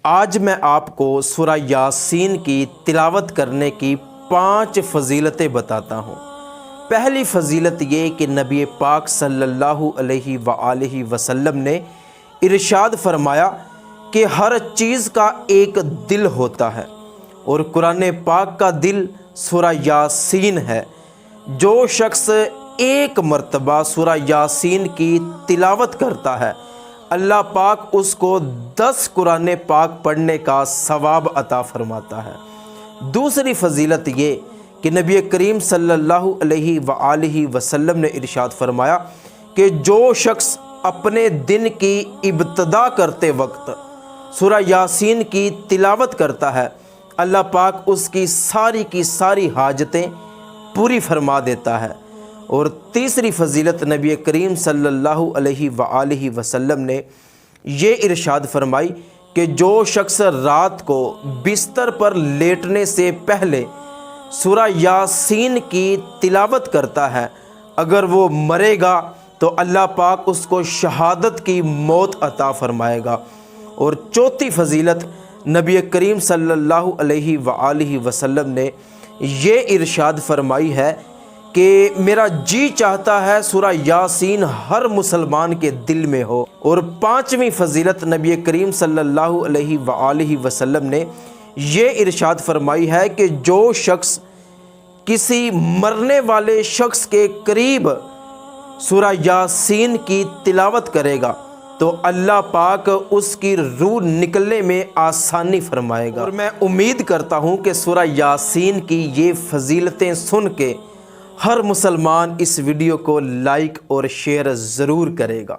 آج میں آپ کو سورہ یاسین کی تلاوت کرنے کی 5 فضیلتیں بتاتا ہوں۔ پہلی فضیلت یہ کہ نبی پاک صلی اللہ علیہ وآلہ وسلم نے ارشاد فرمایا کہ ہر چیز کا ایک دل ہوتا ہے، اور قرآن پاک کا دل سورہ یاسین ہے۔ جو شخص ایک مرتبہ سورہ یاسین کی تلاوت کرتا ہے، اللہ پاک اس کو 10 قرآن پاک پڑھنے کا ثواب عطا فرماتا ہے۔ دوسری فضیلت یہ کہ نبی کریم صلی اللہ علیہ وآلہ وسلم نے ارشاد فرمایا کہ جو شخص اپنے دن کی ابتدا کرتے وقت سورہ یاسین کی تلاوت کرتا ہے، اللہ پاک اس کی ساری حاجتیں پوری فرما دیتا ہے۔ اور تیسری فضیلت نبی کریم صلی اللہ علیہ وآلہ وسلم نے یہ ارشاد فرمائی کہ جو شخص رات کو بستر پر لیٹنے سے پہلے سورہ یاسین کی تلاوت کرتا ہے، اگر وہ مرے گا تو اللہ پاک اس کو شہادت کی موت عطا فرمائے گا۔ اور چوتھی فضیلت نبی کریم صلی اللہ علیہ وآلہ وسلم نے یہ ارشاد فرمائی ہے کہ میرا جی چاہتا ہے سورہ یاسین ہر مسلمان کے دل میں ہو۔ اور 5ویں فضیلت نبی کریم صلی اللہ علیہ وآلہ وسلم نے یہ ارشاد فرمائی ہے کہ جو شخص کسی مرنے والے شخص کے قریب سورہ یاسین کی تلاوت کرے گا تو اللہ پاک اس کی روح نکلنے میں آسانی فرمائے گا۔ اور میں امید کرتا ہوں کہ سورہ یاسین کی یہ فضیلتیں سن کے ہر مسلمان اس ویڈیو کو لائک اور شیئر ضرور کرے گا۔